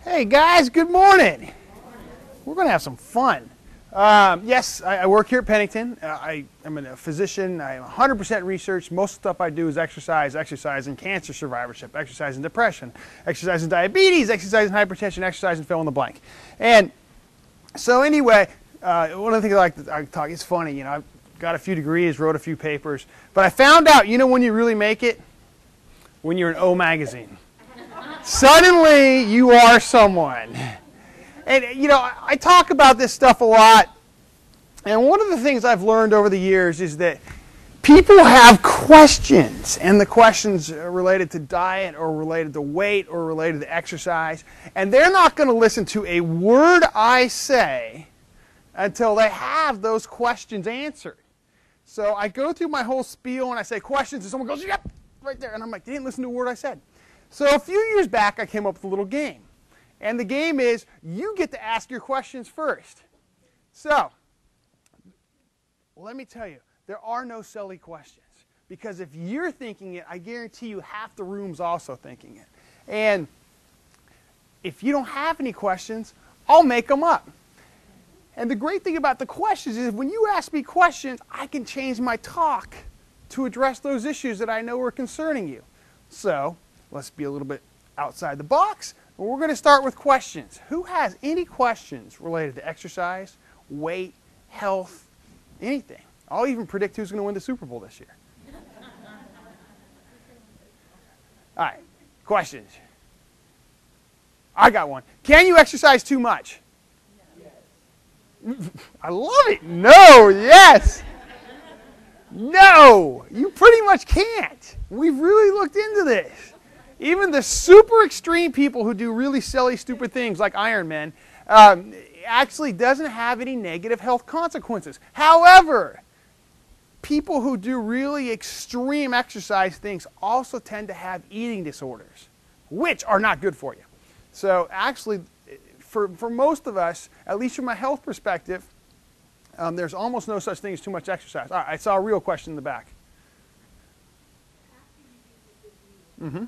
Hey guys, good morning. We're going to have some fun. Yes, I work here at Pennington. I'm a physician. I'm 100% research. Most stuff I do is exercise in cancer survivorship, exercise in depression, exercise in diabetes, exercise in hypertension, exercise in fill in the blank. And so anyway, one of the things I talk, it's funny, you know, I've got a few degrees, wrote a few papers, but I found out, you know when you really make it? When you're in O magazine. Suddenly, you are someone. And, you know, I talk about this stuff a lot, and one of the things I've learned over the years is that people have questions, and the questions are related to diet or related to weight or related to exercise, and they're not going to listen to a word I say until they have those questions answered. So I go through my whole spiel and I say questions, and someone goes, yep, right there, and I'm like, they didn't listen to a word I said. So a few years back, I came up with a little game. And the game is, you get to ask your questions first. So, let me tell you, there are no silly questions. Because if you're thinking it, I guarantee you half the room's also thinking it. And if you don't have any questions, I'll make them up. And the great thing about the questions is, when you ask me questions, I can change my talk to address those issues that I know are concerning you. So, let's be a little bit outside the box. We're going to start with questions. Who has any questions related to exercise, weight, health, anything? I'll even predict who's going to win the Super Bowl this year. All right, questions. I got one. Can you exercise too much? Yes. I love it. No, yes. No, you pretty much can't. We've really looked into this. Even the super extreme people who do really silly, stupid things like Ironman actually doesn't have any negative health consequences. However, people who do really extreme exercise things also tend to have eating disorders, which are not good for you. So actually, for most of us, at least from a health perspective, there's almost no such thing as too much exercise. All right, I saw a real question in the back. Mm-hmm.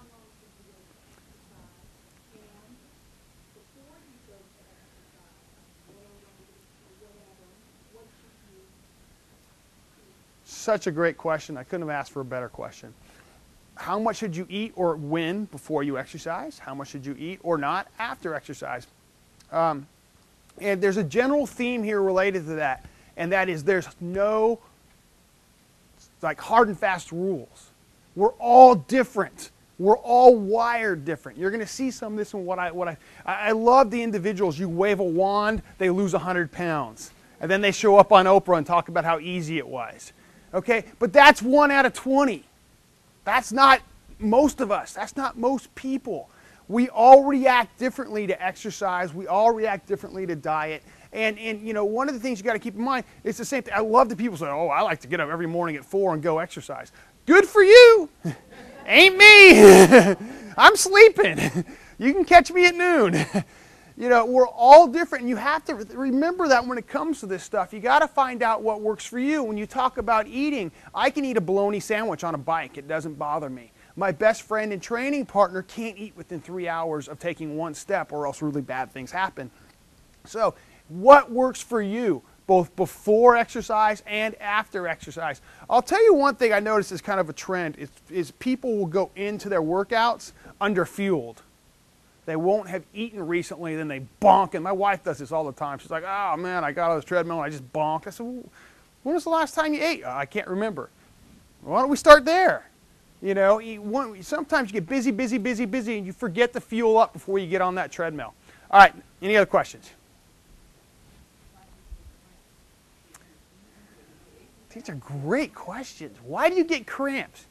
Such a great question. I couldn't have asked for a better question. How much should you eat or when before you exercise? How much should you eat or not after exercise? And there's a general theme here related to that, and that is there's no like hard and fast rules. We're all different. We're all wired different. You're going to see some of this in what I love the individuals. You wave a wand, they lose 100 pounds. And then they show up on Oprah and talk about how easy it was. Okay, but that's 1 out of 20. That's not most of us. That's not most people. We all react differently to exercise. We all react differently to diet. And you know, one of the things you got to keep in mind, it's the same thing. I love the people say, oh, I like to get up every morning at 4 and go exercise. Good for you. Ain't me. I'm sleeping. You can catch me at noon. You know, we're all different, and you have to remember that when it comes to this stuff. You got to find out what works for you. When you talk about eating, I can eat a bologna sandwich on a bike. It doesn't bother me. My best friend and training partner can't eat within 3 hours of taking one step, or else really bad things happen. So what works for you, both before exercise and after exercise? I'll tell you one thing I noticed is kind of a trend, is people will go into their workouts underfueled. They won't have eaten recently, then they bonk. And my wife does this all the time. She's like, oh, man, I got on this treadmill and I just bonked. I said, well, when was the last time you ate? I can't remember. Why don't we start there? You know, sometimes you get busy, and you forget to fuel up before you get on that treadmill. All right, any other questions? These are great questions. Why do you get cramps?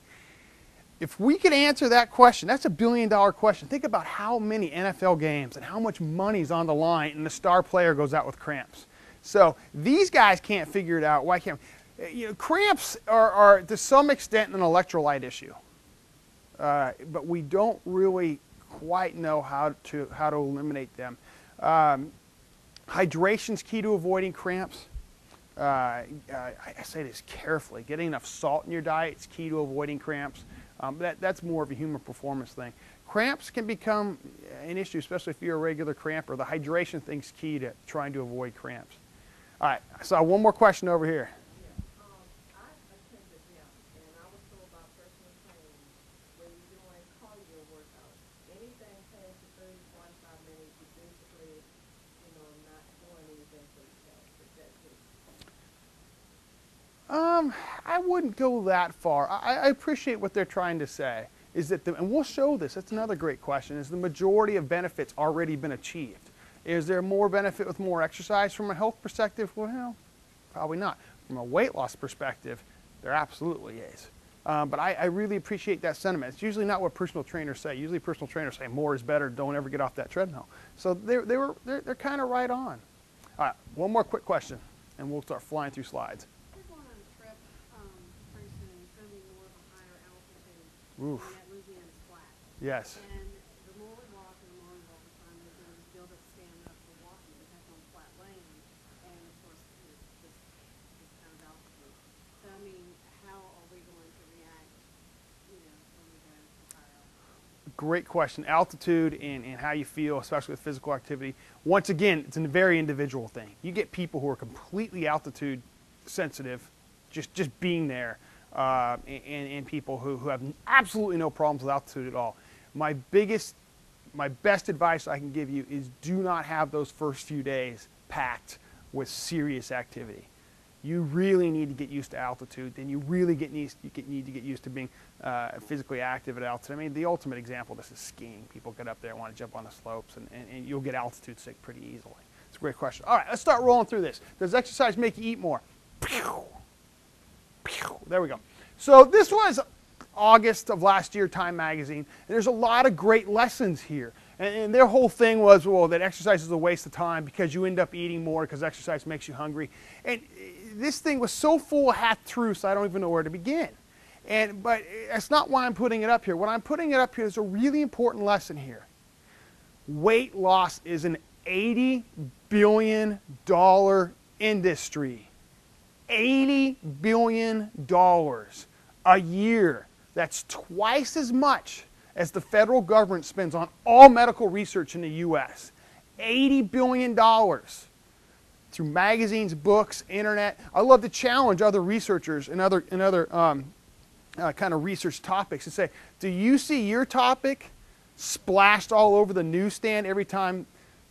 If we could answer that question, that's a billion-dollar question. Think about how many NFL games and how much money's on the line and the star player goes out with cramps. So these guys can't figure it out. Why can't you know, cramps are to some extent an electrolyte issue. But we don't really quite know how to eliminate them. Hydration's key to avoiding cramps. I say this carefully. Getting enough salt in your diet is key to avoiding cramps. That's more of a human performance thing. Cramps can become an issue, especially if you're a regular cramper. The hydration thing's key to trying to avoid cramps. All right, so one more question over here. I attended gym, and I was told by personal training when you're doing cardio workouts, anything past the 30, 45 minutes, you basically, not doing anything for yourself. Is that true? I wouldn't go that far. I appreciate what they're trying to say. Is that and we'll show this. That's another great question. Is the majority of benefits already been achieved? Is there more benefit with more exercise from a health perspective? Well, probably not. From a weight loss perspective, there absolutely is. But I really appreciate that sentiment. It's usually not what personal trainers say. Usually personal trainers say more is better. Don't ever get off that treadmill. So they're kind of right on. All right, one more quick question, and we'll start flying through slides. Oof. And that Louisiana is flat. Yes. And the more we walk and the more we walk, the time we're going to build up stamina for walking. That's on flat land, and of course this kind of altitude. So I mean, how are we going to react, when we go to higher altitude? Great question. Altitude and how you feel, especially with physical activity. Once again, it's a very individual thing. You get people who are completely altitude sensitive, just being there. And people who have absolutely no problems with altitude at all. My best advice I can give you is do not have those first few days packed with serious activity. You really need to get used to altitude, then you really need to get used to being physically active at altitude. I mean, the ultimate example of this is skiing. People get up there and want to jump on the slopes, and you'll get altitude sick pretty easily. It's a great question. All right, let's start rolling through this. Does exercise make you eat more? There we go. So this was August of last year, Time Magazine, and there's a lot of great lessons here. And their whole thing was, well, that exercise is a waste of time because you end up eating more because exercise makes you hungry. And this thing was so full of half-truths, I don't even know where to begin. But that's not why I'm putting it up here. What I'm putting it up here is a really important lesson here. Weight loss is an $80 billion industry. $80 billion a year. That's twice as much as the federal government spends on all medical research in the U.S. $80 billion through magazines, books, internet. I love to challenge other researchers and other kind of research topics and say, do you see your topic splashed all over the newsstand every time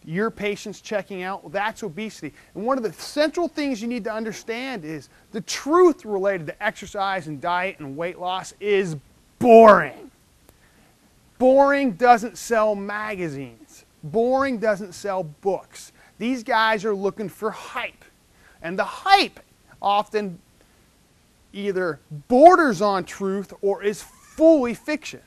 your patient's checking out? Well, that's obesity. And one of the central things you need to understand is the truth related to exercise and diet and weight loss is boring. Boring doesn't sell magazines. Boring doesn't sell books. These guys are looking for hype. And the hype often either borders on truth or is fully fiction.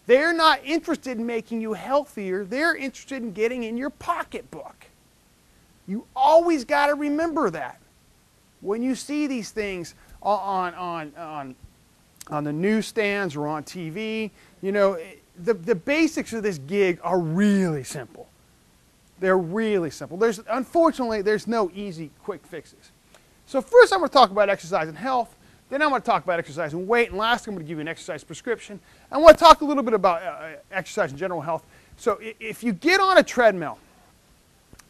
They're not interested in making you healthier. They're interested in getting in your pocketbook. You always got to remember that. When you see these things on the newsstands or on TV, the basics of this gig are really simple. They're really simple. Unfortunately, there's no easy, quick fixes. So first I'm going to talk about exercise and health. Then I'm going to talk about exercise and weight. And last, I'm going to give you an exercise prescription. I want to talk a little bit about exercise and general health. So if you get on a treadmill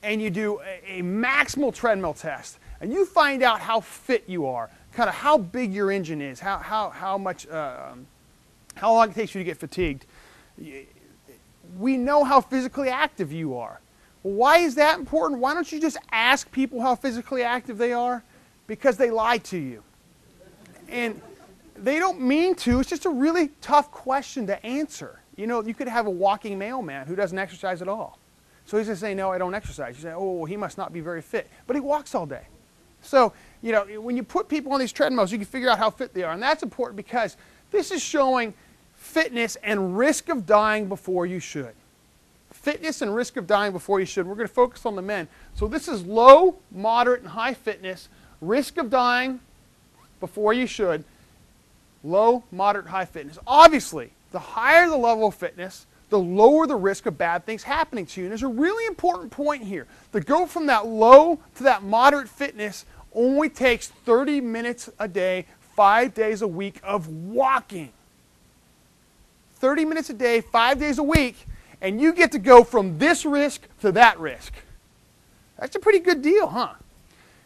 and you do a maximal treadmill test, and you find out how fit you are, kind of how big your engine is, how long it takes you to get fatigued, we know how physically active you are. Well, why is that important? Why don't you just ask people how physically active they are? Because they lie to you. And they don't mean to. It's just a really tough question to answer. You could have a walking mailman who doesn't exercise at all. So he's going to say, no, I don't exercise. You say, oh, well, he must not be very fit. But he walks all day. So, when you put people on these treadmills, you can figure out how fit they are. And that's important because this is showing fitness and risk of dying before you should. Fitness and risk of dying before you should. We're going to focus on the men. So this is low, moderate, and high fitness. Risk of dying before you should. Low, moderate, high fitness. Obviously, the higher the level of fitness, the lower the risk of bad things happening to you. And there's a really important point here. To go from that low to that moderate fitness only takes 30 minutes a day, 5 days a week of walking. 30 minutes a day, 5 days a week, and you get to go from this risk to that risk. That's a pretty good deal, huh?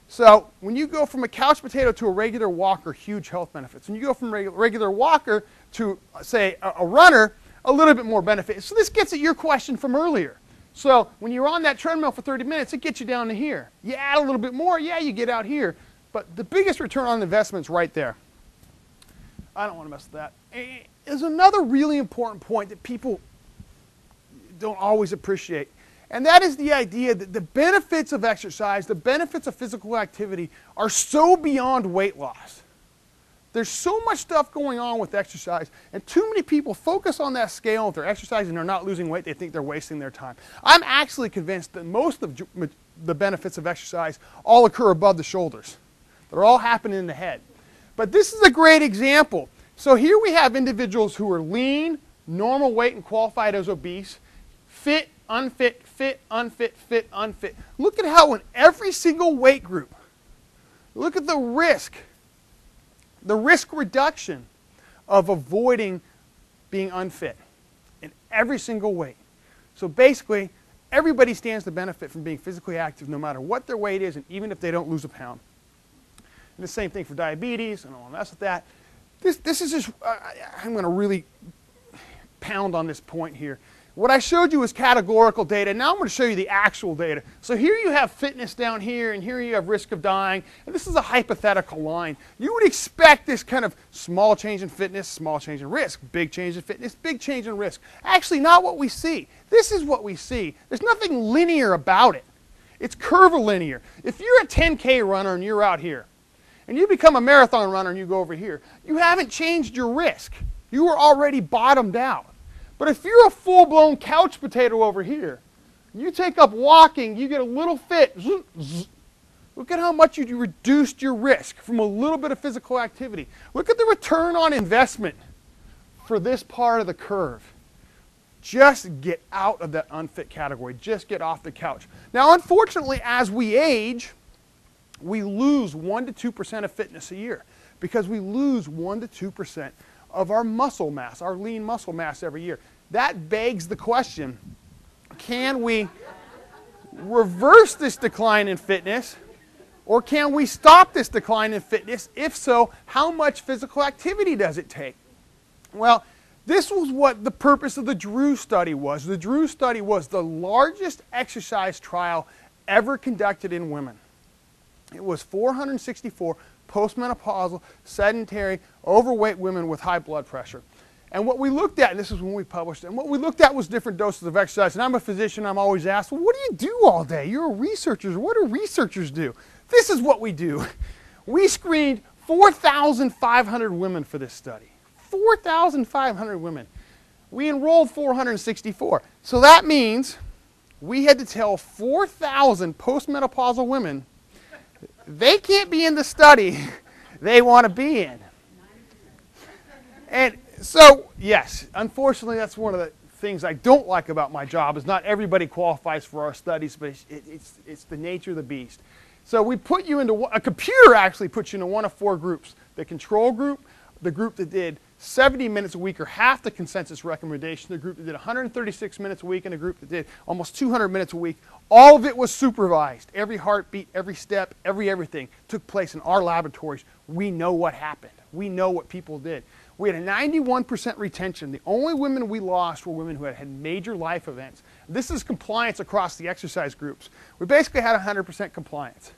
So when you go from a couch potato to a regular walker, huge health benefits. When you go from a regular walker to, say, a runner, a little bit more benefit. So this gets at your question from earlier. So when you're on that treadmill for 30 minutes, it gets you down to here. You add a little bit more, yeah, you get out here. But the biggest return on investment is right there. I don't want to mess with that. There's another really important point that people don't always appreciate. And that is the idea that the benefits of exercise, the benefits of physical activity are so beyond weight loss. There's so much stuff going on with exercise, and too many people focus on that scale. If they're exercising and they're not losing weight, they think they're wasting their time. I'm actually convinced that most of the benefits of exercise all occur above the shoulders. They're all happening in the head. But this is a great example. So here we have individuals who are lean, normal weight, and qualified as obese, fit, unfit, fit, unfit, fit, unfit. Look at how in every single weight group, look at the risk reduction of avoiding being unfit in every single weight. So basically, everybody stands to benefit from being physically active no matter what their weight is, and even if they don't lose a pound. And the same thing for diabetes. I don't want to mess with that. This is just, I'm going to really pound on this point here. What I showed you was categorical data. Now I'm going to show you the actual data. So here you have fitness down here, and here you have risk of dying. And this is a hypothetical line. You would expect this kind of small change in fitness, small change in risk, big change in fitness, big change in risk. Actually, not what we see. This is what we see. There's nothing linear about it. It's curvilinear. If you're a 10K runner and you're out here, and you become a marathon runner and you go over here, you haven't changed your risk. You were already bottomed out. But if you're a full-blown couch potato over here, you take up walking, you get a little fit, look at how much you reduced your risk from a little bit of physical activity. Look at the return on investment for this part of the curve. Just get out of that unfit category. Just get off the couch. Now, unfortunately, as we age, we lose 1 to 2% of fitness a year because we lose 1 to 2% of our muscle mass, our lean muscle mass every year. That begs the question, can we reverse this decline in fitness, or can we stop this decline in fitness? If so, how much physical activity does it take? Well, this was what the purpose of the Rouge study was. The Rouge study was the largest exercise trial ever conducted in women. It was 464 postmenopausal, sedentary, overweight women with high blood pressure. And what we looked at, and this is when we published it, and what we looked at was different doses of exercise. And I'm a physician, I'm always asked, well, what do you do all day? You're a researcher. What do researchers do? This is what we do. We screened 4,500 women for this study. 4,500 women. We enrolled 464. So that means we had to tell 4,000 postmenopausal women they can't be in the study they want to be in. And so, yes, unfortunately, that's one of the things I don't like about my job is not everybody qualifies for our studies, but it's the nature of the beast. So we put you into, a computer actually puts you into one of 4 groups. The control group, the group that did 70 minutes a week or half the consensus recommendation, the group that did 136 minutes a week, and a group that did almost 200 minutes a week. All of it was supervised. Every heartbeat, every step, everything took place in our laboratories. We know what happened. We know what people did. We had a 91% retention. The only women we lost were women who had had major life events. This is compliance across the exercise groups. We basically had 100% compliance.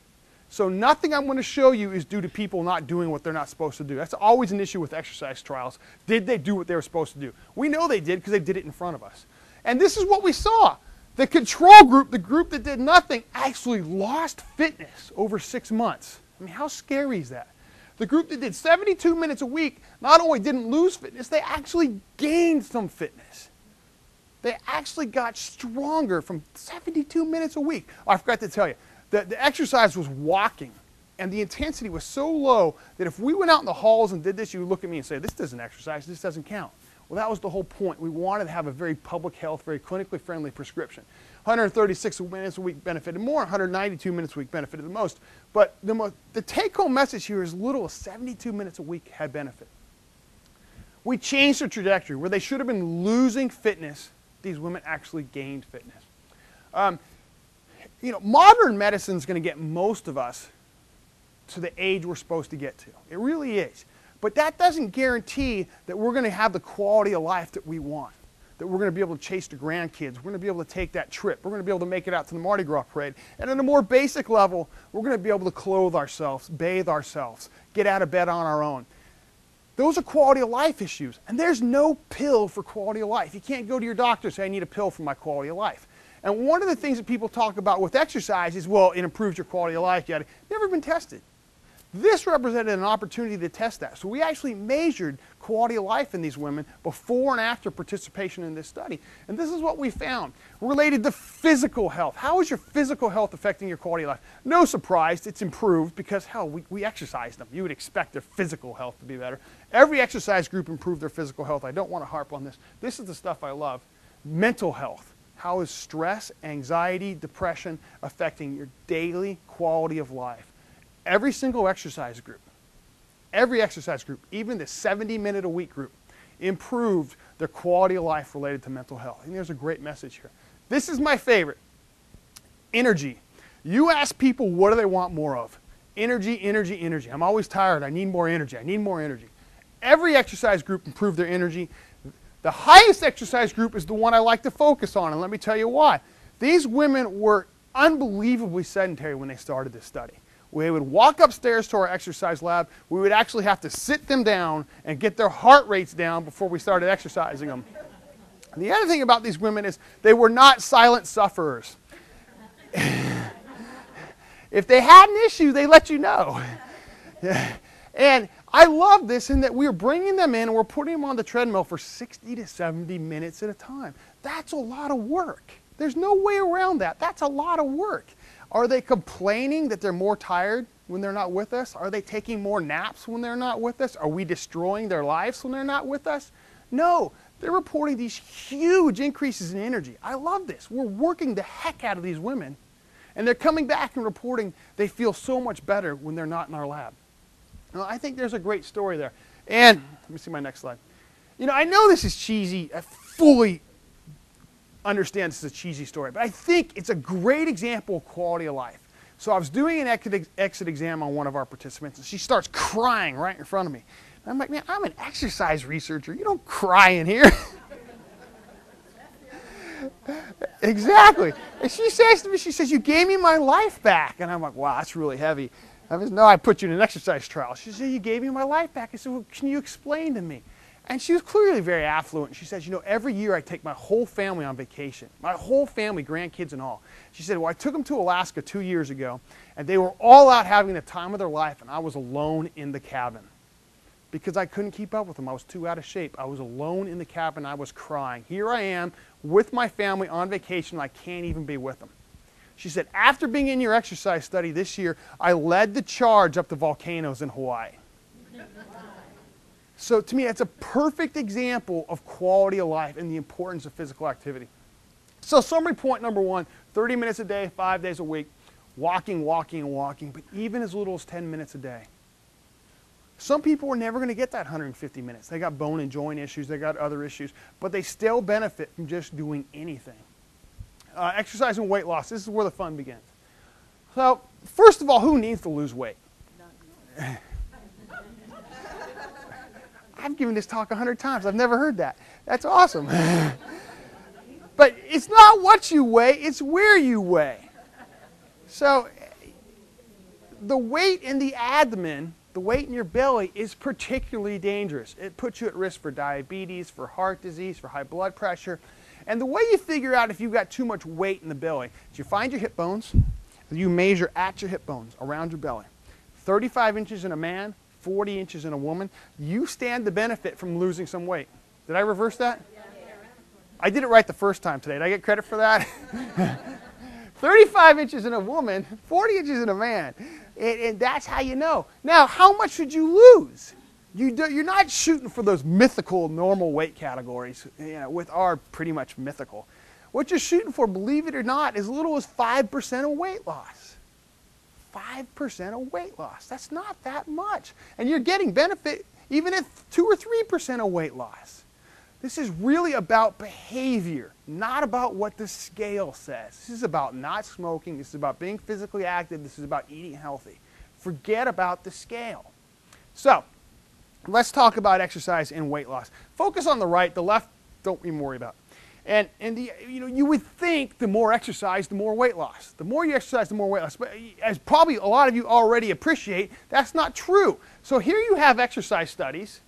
So nothing I'm going to show you is due to people not doing what they're not supposed to do. That's always an issue with exercise trials. Did they do what they were supposed to do? We know they did because they did it in front of us. And this is what we saw. The control group, the group that did nothing, actually lost fitness over 6 months. I mean, how scary is that? The group that did 72 minutes a week not only didn't lose fitness, they actually gained some fitness. They actually got stronger from 72 minutes a week. Oh, I forgot to tell you. The exercise was walking, and the intensity was so low that if we went out in the halls and did this, you would look at me and say, this doesn't exercise, this doesn't count. Well, that was the whole point. We wanted to have a very public health, very clinically friendly prescription. 136 minutes a week benefited more, 192 minutes a week benefited the most. But the take-home message here is little as 72 minutes a week had benefit. We changed the trajectory. Where they should have been losing fitness, these women actually gained fitness. Modern medicine is going to get most of us to the age we're supposed to get to. It really is. But that doesn't guarantee that we're going to have the quality of life that we want, that we're going to be able to chase the grandkids, we're going to be able to take that trip, we're going to be able to make it out to the Mardi Gras parade. And on a more basic level, we're going to be able to clothe ourselves, bathe ourselves, get out of bed on our own. Those are quality of life issues. And there's no pill for quality of life. You can't go to your doctor and say, I need a pill for my quality of life. And one of the things that people talk about with exercise is, well, it improves your quality of life. Yet never been tested. This represented an opportunity to test that. So we actually measured quality of life in these women before and after participation in this study. And this is what we found. Related to physical health. How is your physical health affecting your quality of life? No surprise, it's improved because, hell, we exercise them. You would expect their physical health to be better. Every exercise group improved their physical health. I don't want to harp on this. This is the stuff I love. Mental health. How is stress, anxiety, depression affecting your daily quality of life? Every single exercise group, even the 70-minute-a-week group, improved their quality of life related to mental health. And there's a great message here. This is my favorite. Energy. You ask people what do they want more of. Energy, energy, energy. I'm always tired. I need more energy. I need more energy. Every exercise group improved their energy. The highest exercise group is the one I like to focus on, and let me tell you why. These women were unbelievably sedentary when they started this study. We would walk upstairs to our exercise lab. We would actually have to sit them down and get their heart rates down before we started exercising them. And the other thing about these women is they were not silent sufferers. If they had an issue, they let you know. And I love this in that we're bringing them in and we're putting them on the treadmill for 60 to 70 minutes at a time. That's a lot of work. There's no way around that. That's a lot of work. Are they complaining that they're more tired when they're not with us? Are they taking more naps when they're not with us? Are we destroying their lives when they're not with us? No, they're reporting these huge increases in energy. I love this. We're working the heck out of these women, and they're coming back and reporting they feel so much better when they're not in our lab. Now, I think there's a great story there. And let me see my next slide. I know this is cheesy. I fully understand this is a cheesy story, but I think it's a great example of quality of life. So I was doing an exit exam on one of our participants, and she starts crying right in front of me. And I'm like, man, I'm an exercise researcher. You don't cry in here. Exactly. And she says to me, she says, you gave me my life back. And I'm like, wow, that's really heavy. I said, no, I put you in an exercise trial. She said, you gave me my life back. I said, well, can you explain to me? And she was clearly very affluent. She says, every year I take my whole family on vacation. My whole family, grandkids and all. She said, well, I took them to Alaska 2 years ago, and they were all out having the time of their life, and I was alone in the cabin because I couldn't keep up with them. I was too out of shape. I was alone in the cabin. I was crying. Here I am with my family on vacation, and I can't even be with them. She said, after being in your exercise study this year, I led the charge up the volcanoes in Hawaii. So to me, that's a perfect example of quality of life and the importance of physical activity. So summary point number 1, 30 minutes a day, 5 days a week, walking, walking, and walking, but even as little as 10 minutes a day. Some people are never going to get that 150 minutes. They got bone and joint issues, they got other issues, but they still benefit from just doing anything. Exercise and weight loss, this is where the fun begins. So first of all, who needs to lose weight? I've given this talk 100 times. I've never heard that. That's awesome. But it's not what you weigh, it's where you weigh. So the weight in the abdomen, the weight in your belly is particularly dangerous. It puts you at risk for diabetes, for heart disease, for high blood pressure. And the way you figure out if you've got too much weight in the belly is you find your hip bones, you measure at your hip bones around your belly. 35 inches in a man, 40 inches in a woman, you stand to benefit from losing some weight. Did I reverse that? I did it right the first time today. Did I get credit for that? 35 inches in a woman, 40 inches in a man. And that's how you know. Now, how much should you lose? You're not shooting for those mythical normal weight categories, with our pretty much mythical. What you're shooting for, believe it or not, is as little as 5% of weight loss. 5% of weight loss. That's not that much. And you're getting benefit even at 2 or 3% of weight loss. This is really about behavior, not about what the scale says. This is about not smoking. This is about being physically active. This is about eating healthy. Forget about the scale. So, let's talk about exercise and weight loss. Focus on the right. The left, don't even worry about. You would think the more exercise, the more weight loss. The more you exercise, the more weight loss. But as probably a lot of you already appreciate, that's not true. So here you have exercise studies,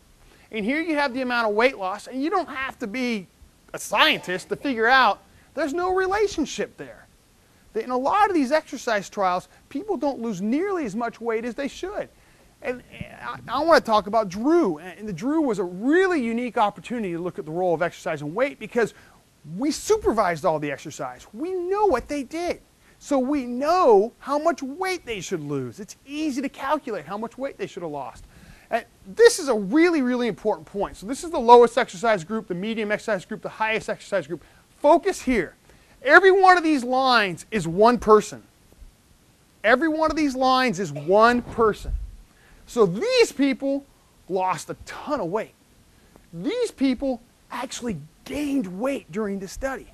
and here you have the amount of weight loss, and you don't have to be a scientist to figure out there's no relationship there. In a lot of these exercise trials, people don't lose nearly as much weight as they should. And I want to talk about Drew. And the Drew was a really unique opportunity to look at the role of exercise and weight because we supervised all the exercise. We know what they did. So we know how much weight they should lose. It's easy to calculate how much weight they should have lost. And this is a really, really important point. So this is the lowest exercise group, the medium exercise group, the highest exercise group. Focus here. Every one of these lines is one person. Every one of these lines is one person. So these people lost a ton of weight. These people actually gained weight during the study.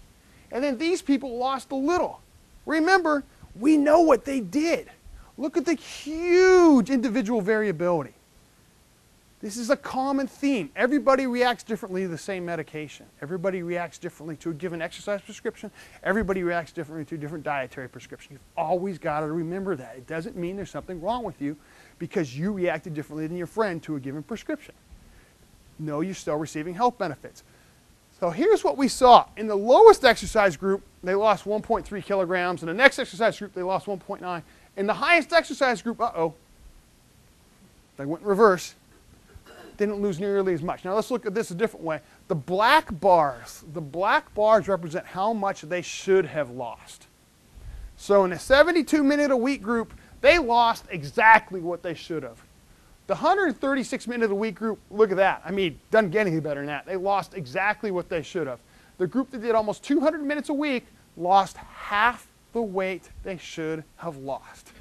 And then these people lost a little. Remember, we know what they did. Look at the huge individual variability. This is a common theme. Everybody reacts differently to the same medication. Everybody reacts differently to a given exercise prescription. Everybody reacts differently to a different dietary prescription. You've always got to remember that. It doesn't mean there's something wrong with you because you reacted differently than your friend to a given prescription. No, you're still receiving health benefits. So here's what we saw. In the lowest exercise group, they lost 1.3 kilograms. In the next exercise group, they lost 1.9. In the highest exercise group, they went in reverse. Didn't lose nearly as much. Now let's look at this a different way. The black bars represent how much they should have lost. So in the 72-minute-a-week group, they lost exactly what they should have. The 136-minute-a-week group, look at that. I mean, doesn't get any better than that. They lost exactly what they should have. The group that did almost 200 minutes a week lost half the weight they should have lost.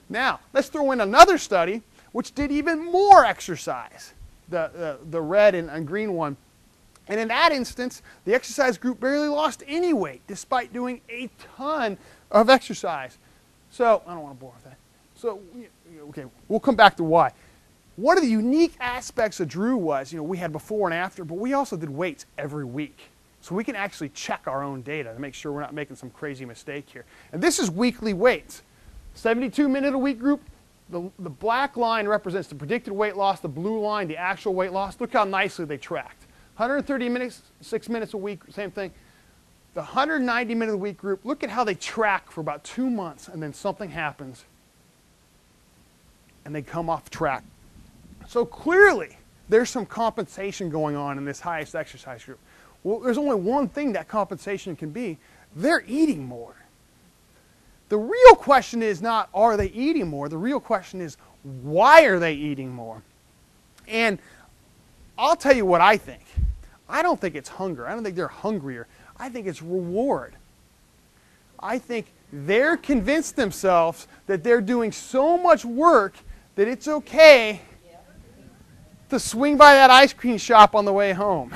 Now, let's throw in another study which did even more exercise. The red and green one. And in that instance, the exercise group barely lost any weight despite doing a ton of exercise. So, I don't want to bore with that. So, okay, we'll come back to why. One of the unique aspects of Drew was, we had before and after, but we also did weights every week. So we can actually check our own data to make sure we're not making some crazy mistake here. And this is weekly weights. 72-minute-a-week group, the black line represents the predicted weight loss, the blue line, the actual weight loss. Look how nicely they tracked. 130 minutes, 6 minutes a week, same thing. The 190-minute-a-week group, look at how they track for about 2 months, and then something happens, and they come off track. So clearly, there's some compensation going on in this highest exercise group. Well, there's only one thing that compensation can be. They're eating more. The real question is not, are they eating more? The real question is, why are they eating more? And I'll tell you what I think. I don't think it's hunger. I don't think they're hungrier. I think it's reward. I think they're convinced themselves that they're doing so much work that it's okay to swing by that ice cream shop on the way home.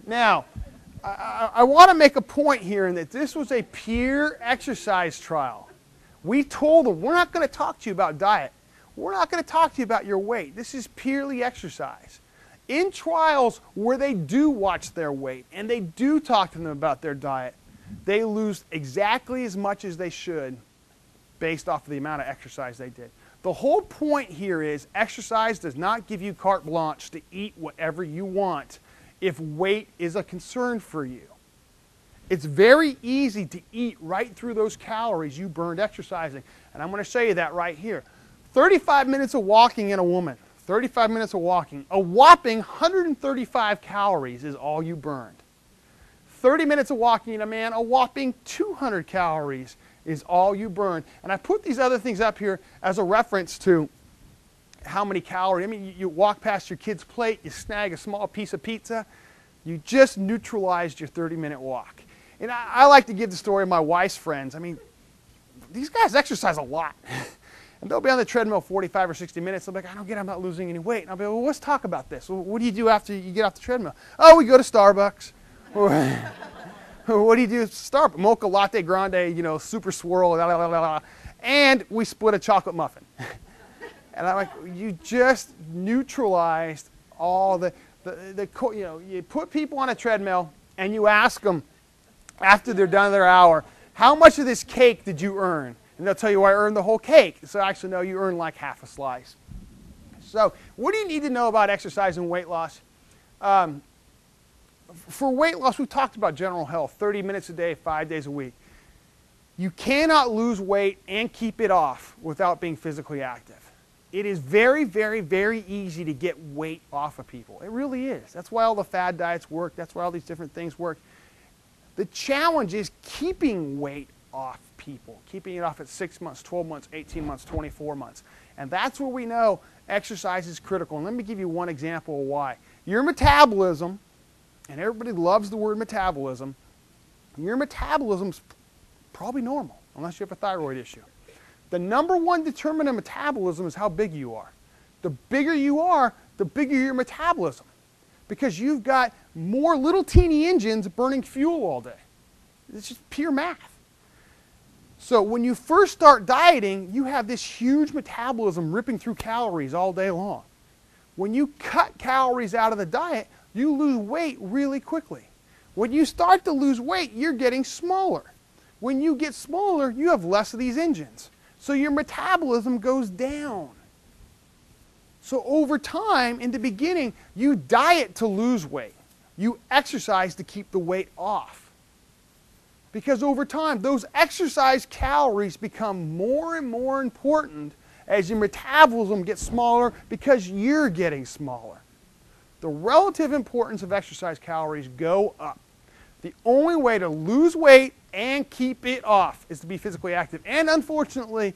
Now, I want to make a point here in that this was a peer exercise trial. We told them, we're not going to talk to you about diet. We're not going to talk to you about your weight. This is purely exercise. In trials where they do watch their weight and they do talk to them about their diet, they lose exactly as much as they should based off of the amount of exercise they did. The whole point here is exercise does not give you carte blanche to eat whatever you want if weight is a concern for you. It's very easy to eat right through those calories you burned exercising. And I'm going to show you that right here. 35 minutes of walking in a woman. 35 minutes of walking. A whopping 135 calories is all you burned. 30 minutes of walking in a man. A whopping 200 calories is all you burned. And I put these other things up here as a reference to how many calories. I mean, you walk past your kid's plate, you snag a small piece of pizza, you just neutralized your 30-minute walk. And I like to give the story of my wife's friends. I mean, these guys exercise a lot. And they'll be on the treadmill 45 or 60 minutes. They'll be like, I don't get it, I'm not losing any weight. And I'll be like, well, let's talk about this. Well, what do you do after you get off the treadmill? Oh, we go to Starbucks. What do you do at Starbucks? Mocha latte grande, super swirl, blah, blah, blah, blah. And we split a chocolate muffin. And I'm like, you just neutralized all you put people on a treadmill and you ask them after they're done their hour, how much of this cake did you earn? And they'll tell you, I earned the whole cake. So actually, no, you earned like half a slice. So what do you need to know about exercise and weight loss? For weight loss, we've talked about general health, 30 minutes a day, 5 days a week. You cannot lose weight and keep it off without being physically active. It is very, very, very easy to get weight off of people. It really is. That's why all the fad diets work. That's why all these different things work. The challenge is keeping weight off people, keeping it off at 6 months, 12 months, 18 months, 24 months. And that's where we know exercise is critical. And let me give you one example of why. Your metabolism, and everybody loves the word metabolism, your metabolism's probably normal, unless you have a thyroid issue. The number one determinant of metabolism is how big you are. The bigger you are, the bigger your metabolism, because you've got more little teeny engines burning fuel all day. It's just pure math. So when you first start dieting, you have this huge metabolism ripping through calories all day long. When you cut calories out of the diet, you lose weight really quickly. When you start to lose weight, you're getting smaller. When you get smaller, you have less of these engines. So your metabolism goes down. So over time, in the beginning, you diet to lose weight. You exercise to keep the weight off. Because over time, those exercise calories become more and more important as your metabolism gets smaller because you're getting smaller. The relative importance of exercise calories go up. The only way to lose weight and keep it off is to be physically active. And unfortunately,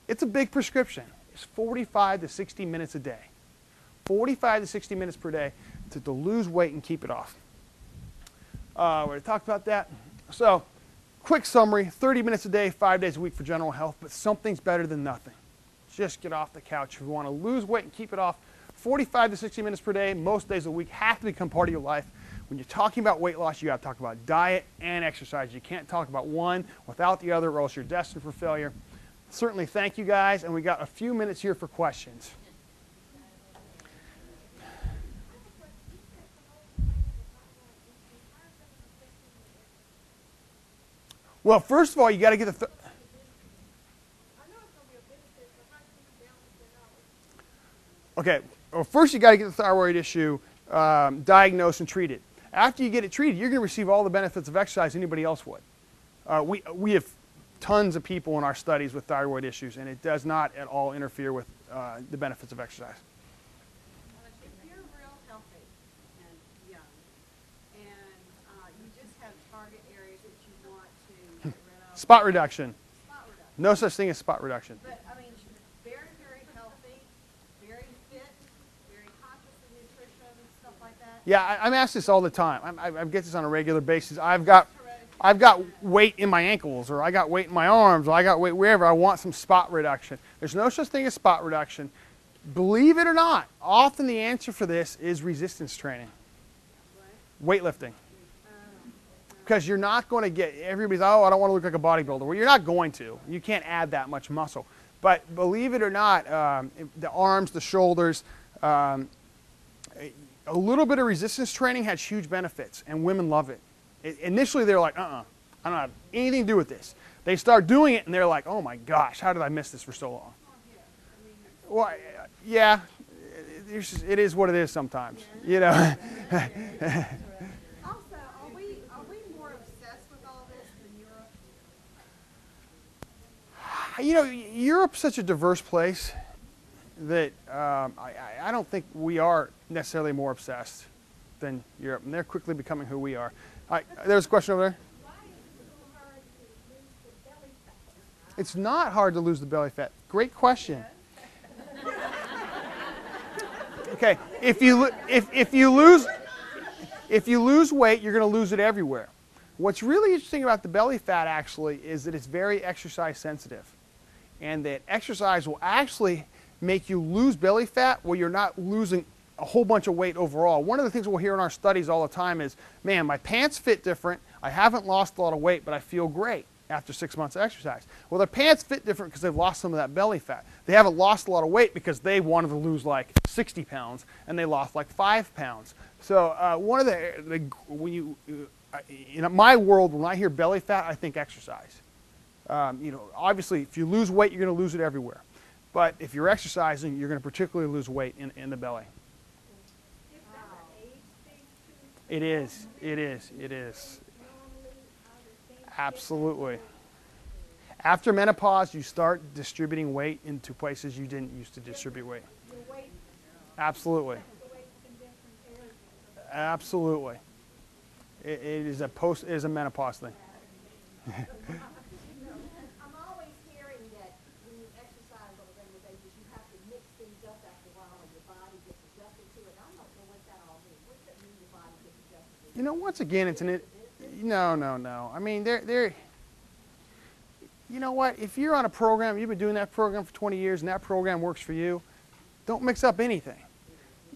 it's a big prescription. It's 45 to 60 minutes a day. 45 to 60 minutes per day to lose weight and keep it off. We already talked about that. So, quick summary, 30 minutes a day, 5 days a week for general health, but something's better than nothing. Just get off the couch. If you want to lose weight and keep it off, 45 to 60 minutes per day, most days a week, have to become part of your life. When you're talking about weight loss, you got to talk about diet and exercise. You can't talk about one without the other, or else you're destined for failure. Certainly, thank you guys, and we got a few minutes here for questions. Well, first of all, you got to get the. Okay. Well, first you got to get the thyroid issue diagnosed and treated. After you get it treated, you're going to receive all the benefits of exercise anybody else would. We have tons of people in our studies with thyroid issues, and it does not at all interfere with the benefits of exercise. If you're real healthy and young, and you just have target areas that you want to get rid of. Spot reduction. Spot reduction. No such thing as spot reduction. But, I mean, very, very healthy, very fit, very conscious of nutrition, stuff like that. Yeah, I'm asked this all the time. I get this on a regular basis. I've got weight in my ankles, or I got weight in my arms, or I got weight wherever. I want some spot reduction. There's no such thing as spot reduction. Believe it or not, often the answer for this is resistance training. What? Weightlifting. Because you're not going to get, everybody's, oh, I don't want to look like a bodybuilder. Well, you're not going to. You can't add that much muscle. But believe it or not, the arms, the shoulders, a little bit of resistance training has huge benefits, and women love it. Initially, they're like, I don't have anything to do with this. They start doing it, and they're like, oh my gosh, how did I miss this for so long? Well, yeah, it is what it is sometimes, you know. Also, are we more obsessed with all this than Europe? You know, Europe's such a diverse place that I don't think we are necessarily more obsessed than Europe, and they're quickly becoming who we are. There's a question over there. Why is it so hard to lose the belly fat? It's not hard to lose the belly fat. Great question. Okay, if you lose weight, you're going to lose it everywhere. What's really interesting about the belly fat actually is that it's very exercise sensitive. and that exercise will actually make you lose belly fat where you're not losing a whole bunch of weight overall. One of the things we'll hear in our studies all the time is, man, my pants fit different, I haven't lost a lot of weight, but I feel great after 6 months of exercise. Well, their pants fit different because they've lost some of that belly fat. They haven't lost a lot of weight because they wanted to lose like 60 pounds and they lost like 5 pounds. So one of when you, in my world, when I hear belly fat, I think exercise. You know, obviously, if you lose weight, you're going to lose it everywhere. But if you're exercising, you're going to particularly lose weight in the belly. Is that an age thing too? It is. It is. It is. Normally, I would think. Absolutely. After menopause, you start distributing weight into places you didn't used to distribute weight. Your weight, Absolutely. the weight's in different areas. Absolutely. It is a menopause thing. I'm always hearing that when you exercise on a regular basis, you have to mix things up after a while and your body gets adjusted to it. I don't know what that all means. What does it mean your body gets adjusted to it? You know, once again, it's no. I mean, you know what? If you're on a program, you've been doing that program for 20 years and that program works for you, don't mix up anything.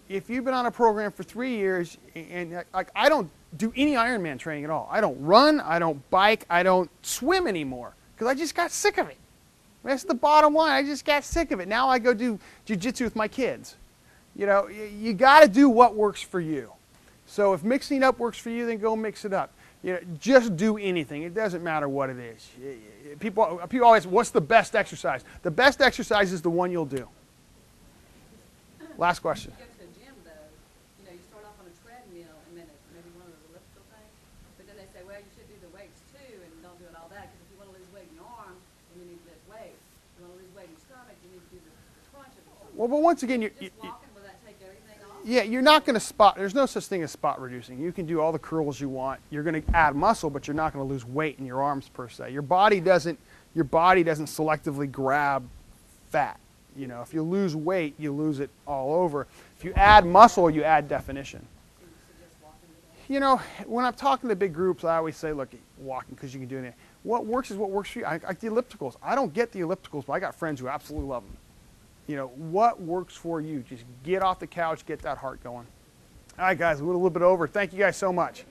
If you've been on a program for 3 years, and like I don't do any Ironman training at all. I don't run, I don't bike, I don't swim anymore because I just got sick of it. That's the bottom line. I just got sick of it. Now I go do jiu-jitsu with my kids. You know, you got to do what works for you. So if mixing up works for you, then go mix it up. You know, just do anything. It doesn't matter what it is. People always, what's the best exercise? The best exercise is the one you'll do. Last question. If you go to the gym though, you know, you start off on a treadmill and then it's maybe one of those elliptical things, but then they say, well, you should do the weights too and don't do it all that because if you want to lose weight in your arms, then you need to lift weights. If you want to lose weight in your stomach, you need to do the crunches. Well, but once again, Just walking, will that take everything off? yeah, you're not going to spot. There's no such thing as spot reducing. You can do all the curls you want. You're going to add muscle, but you're not going to lose weight in your arms per se. Your body doesn't selectively grab fat. You know, if you lose weight, you lose it all over. If you add muscle, you add definition. You know, when I'm talking to big groups, I always say, look, walking because you can do it. What works is what works for you. I like the ellipticals. I don't get the ellipticals, but I got friends who absolutely love them. You know, what works for you? Just get off the couch, get that heart going. All right, guys, we're a little bit over. Thank you guys so much.